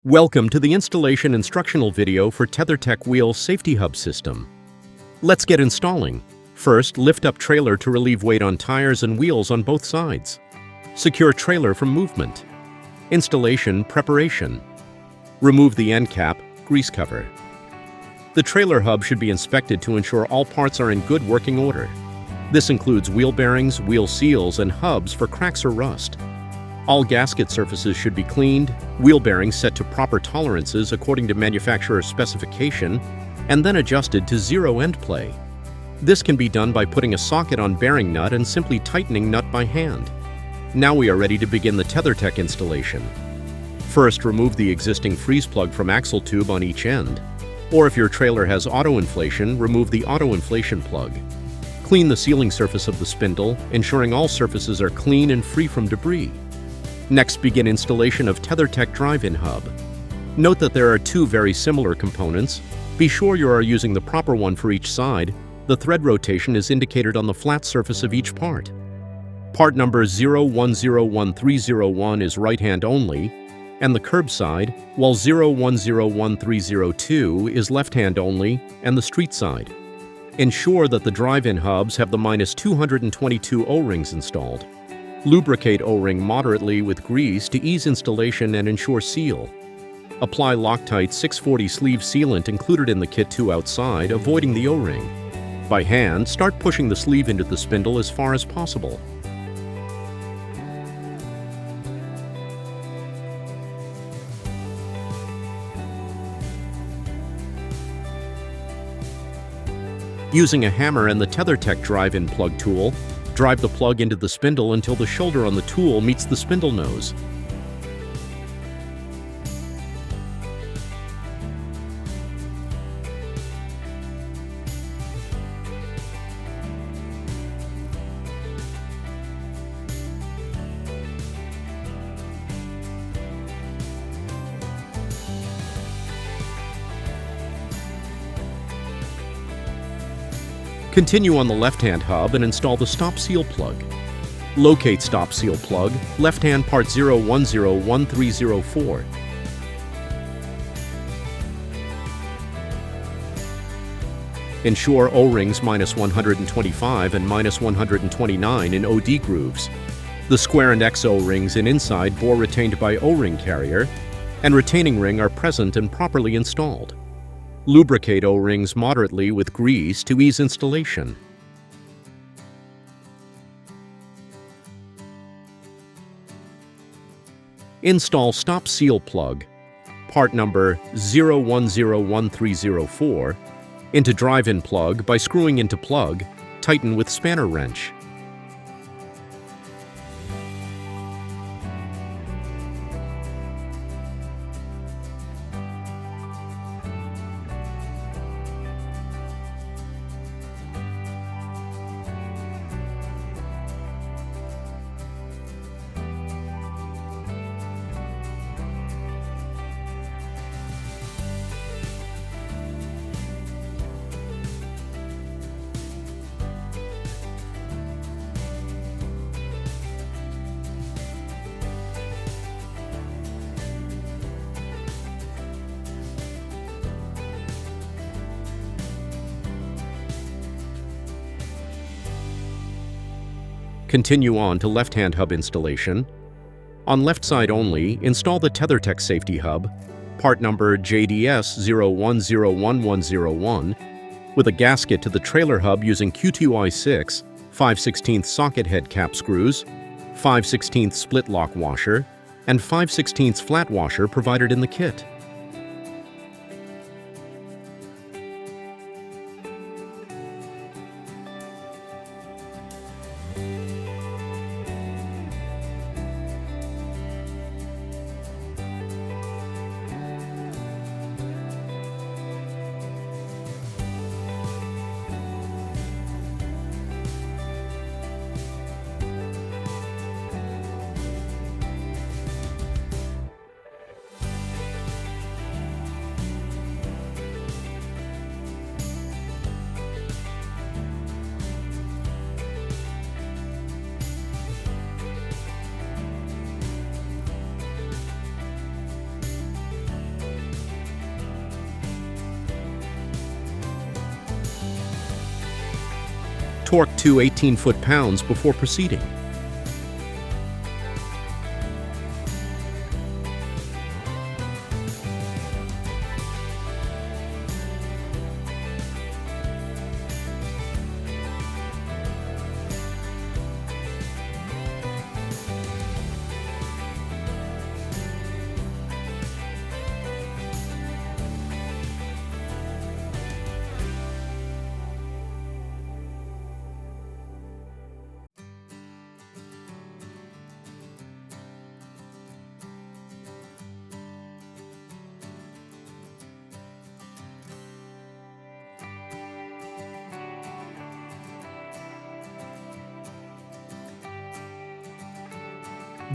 Welcome to the installation instructional video for TetherTech Wheel Safety Hub System. Let's get installing. First, lift up trailer to relieve weight on tires and wheels on both sides. Secure trailer from movement. Installation preparation. Remove the end cap, grease cover. The trailer hub should be inspected to ensure all parts are in good working order. This includes wheel bearings, wheel seals, and hubs for cracks or rust. All gasket surfaces should be cleaned, wheel bearings set to proper tolerances according to manufacturer specification, and then adjusted to zero end play. This can be done by putting a socket on bearing nut and simply tightening nut by hand. Now we are ready to begin the TetherTech installation. First, remove the existing freeze plug from axle tube on each end. Or if your trailer has auto inflation, remove the auto inflation plug. Clean the sealing surface of the spindle, ensuring all surfaces are clean and free from debris. Next, begin installation of TetherTech drive-in hub. Note that there are two very similar components. Be sure you are using the proper one for each side. The thread rotation is indicated on the flat surface of each part. Part number 01011301 is right-hand only, and the curb side, while 01011302 is left-hand only and the street side. Ensure that the drive-in hubs have the -222 O-rings installed. Lubricate O-ring moderately with grease to ease installation and ensure seal. Apply Loctite 640 sleeve sealant included in the kit to outside, avoiding the O-ring. By hand, start pushing the sleeve into the spindle as far as possible. Using a hammer and the TetherTech drive-in plug tool, drive the plug into the spindle until the shoulder on the tool meets the spindle nose. Continue on the left-hand hub and install the stop seal plug. Locate stop seal plug, left-hand part 01011304. Ensure O-rings -125 and -129 in OD grooves. The square and X O-rings in inside bore retained by O-ring carrier, and retaining ring are present and properly installed. Lubricate O-rings moderately with grease to ease installation. Install stop seal plug, part number 01011304, into drive-in plug by screwing into plug, tighten with spanner wrench. Continue on to left-hand hub installation. On left side only, install the TetherTech safety hub, part number JDS 01011101, with a gasket to the trailer hub using Q2I6, 5/16 socket head cap screws, 5/16 split lock washer, and 5/16 flat washer provided in the kit. Torque to 18 foot-pounds before proceeding.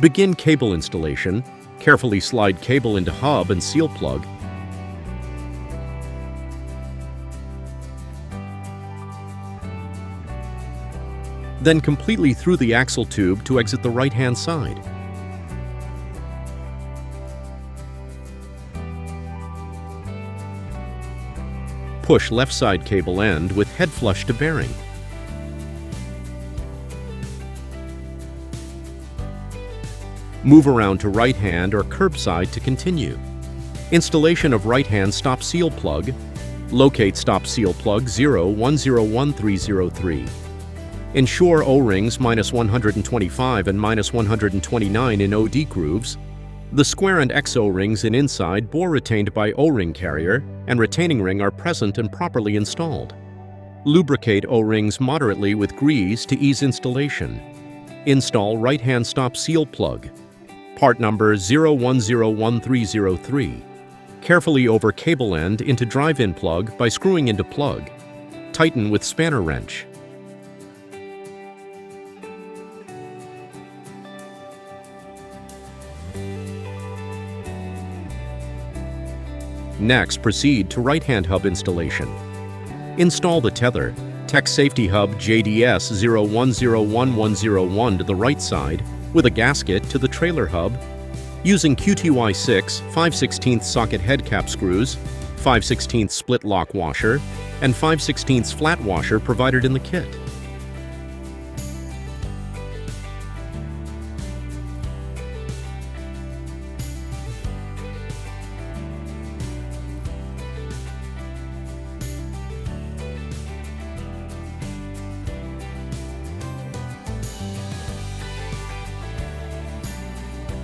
Begin cable installation. Carefully slide cable into hub and seal plug. Then completely through the axle tube to exit the right-hand side. Push left side cable end with head flush to bearing. Move around to right hand or curb side to continue. Installation of right hand stop seal plug. Locate stop seal plug 01010303. Ensure O-rings -125 and -129 in OD grooves. The square and X O-rings in inside bore retained by O-ring carrier and retaining ring are present and properly installed. Lubricate O-rings moderately with grease to ease installation. Install right hand stop seal plug. Part number 01010303. Carefully over cable end into drive-in plug by screwing into plug. Tighten with spanner wrench. Next, proceed to right-hand hub installation. Install the tether, Tech Safety Hub JDS 010101 to the right side, with a gasket to the trailer hub, using QTY6 5/16 socket head cap screws, 5/16 split lock washer, and 5/16 flat washer provided in the kit.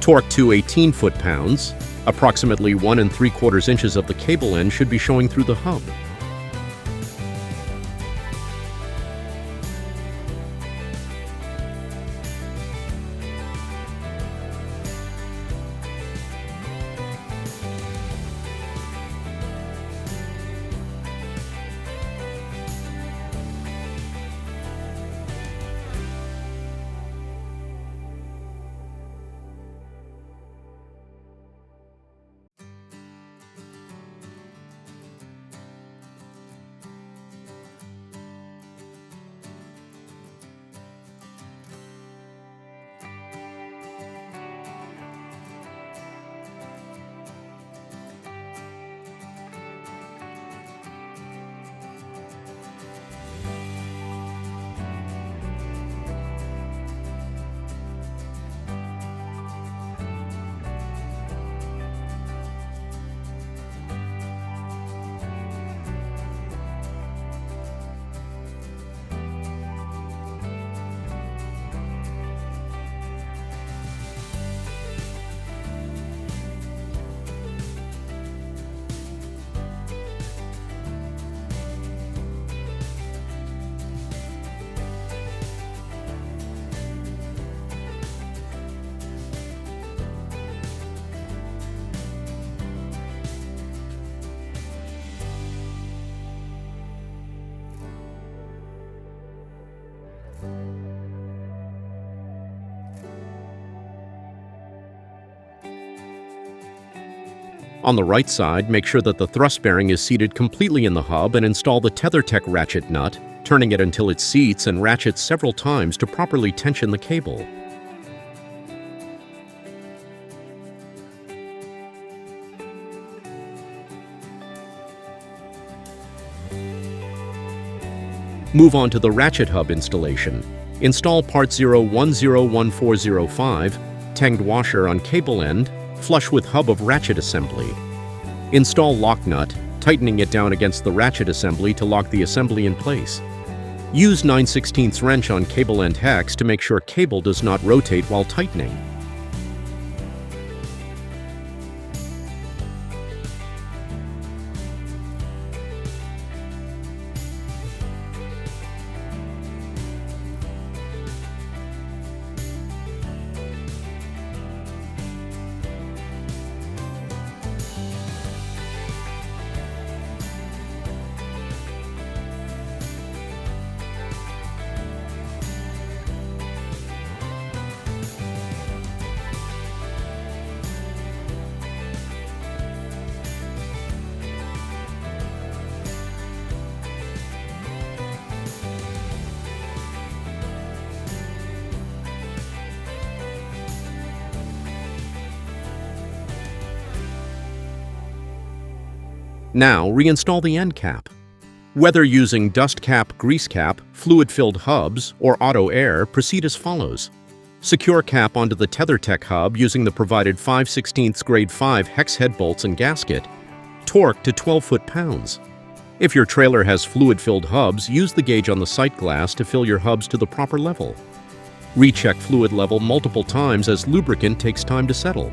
Torque to 18 foot-pounds. Approximately 1 3/4 inches of the cable end should be showing through the hub. On the right side, make sure that the thrust bearing is seated completely in the hub and install the TetherTech ratchet nut, turning it until it seats and ratchets several times to properly tension the cable. Move on to the ratchet hub installation. Install part 0101405, tanged washer on cable end, flush with hub of ratchet assembly. Install lock nut, tightening it down against the ratchet assembly to lock the assembly in place. Use 9/16 wrench on cable end hex to make sure cable does not rotate while tightening. Now reinstall the end cap. Whether using dust cap, grease cap, fluid-filled hubs, or auto air, proceed as follows. Secure cap onto the TetherTech hub using the provided 5/16 grade 5 hex head bolts and gasket. Torque to 12 foot-pounds. If your trailer has fluid-filled hubs, use the gauge on the sight glass to fill your hubs to the proper level. Recheck fluid level multiple times as lubricant takes time to settle.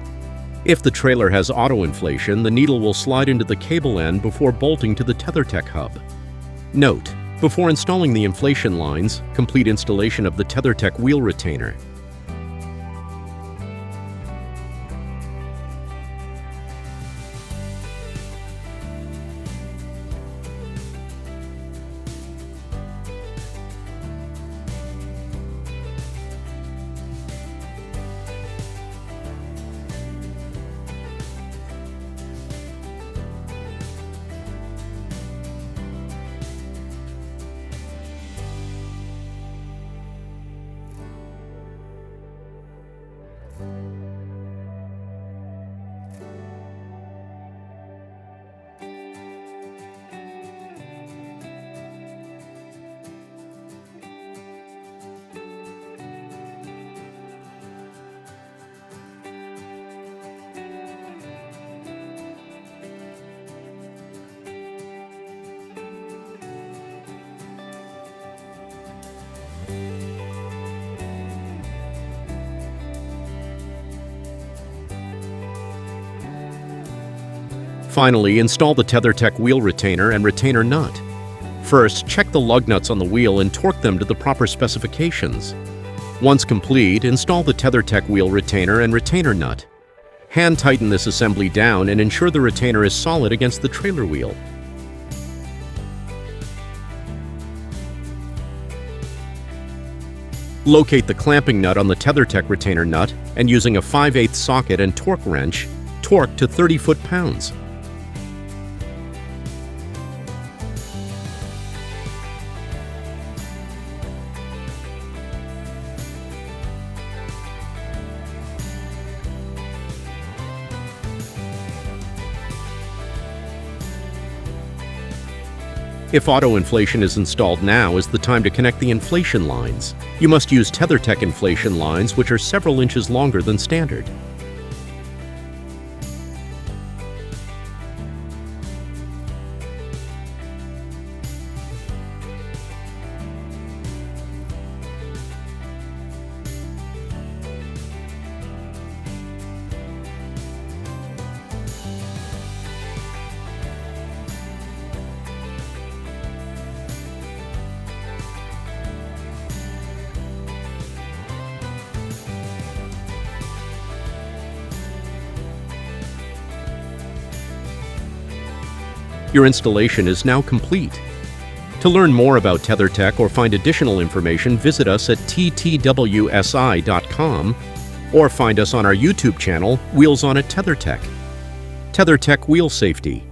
If the trailer has auto-inflation, the needle will slide into the cable end before bolting to the TetherTech hub. Note: before installing the inflation lines, complete installation of the TetherTech wheel retainer. Finally, install the TetherTech wheel retainer and retainer nut. First, check the lug nuts on the wheel and torque them to the proper specifications. Once complete, install the TetherTech wheel retainer and retainer nut. Hand tighten this assembly down and ensure the retainer is solid against the trailer wheel. Locate the clamping nut on the TetherTech retainer nut and using a 5/8 socket and torque wrench, torque to 30 foot-pounds. If auto-inflation is installed now is the time to connect the inflation lines. You must use TetherTech inflation lines, which are several inches longer than standard. Your installation is now complete. To learn more about TetherTech or find additional information, visit us at ttwsi.com or find us on our YouTube channel, Wheels on it TetherTech. TetherTech Wheel Safety.